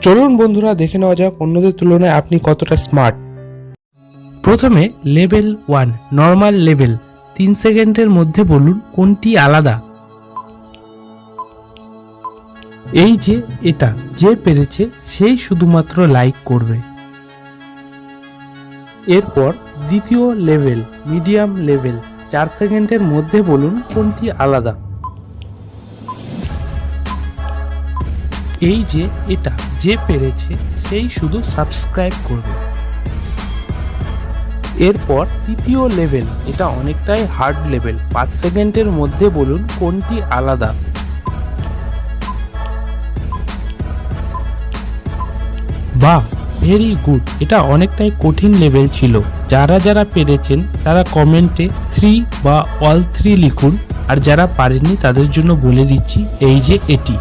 চলুন বন্ধুরা দেখে নেওয়া যাক অন্যদের তুলনায় আপনি কতটা স্মার্ট। প্রথমে লেভেল 1 নর্মাল লেভেল, 3 সেকেন্ডের মধ্যে বলুন কোনটি আলাদা। এই যে এটা যে পেরেছে সেই শুধুমাত্র লাইক করবে। এরপর দ্বিতীয় লেভেল মিডিয়াম লেভেল, 4 সেকেন্ডের মধ্যে বলুন কোনটি আলাদা। এই যে এটা যে পেরেছে সেই শুধু সাবস্ক্রাইব করবে। এরপর তৃতীয় লেভেল, এটা অনেকটাই হার্ড লেভেল, 5 সেকেন্ডের মধ্যে বলুন কোনটি আলাদা। বাহ, ভেরি গুড। এটা অনেকটাই কঠিন লেভেল ছিল। যারা যারা পেরেছেন তারা কমেন্টে 3 বা অল 3 লিখুন, আর যারা পারেননি তাদের জন্য বলে দিচ্ছি এই যে এটি।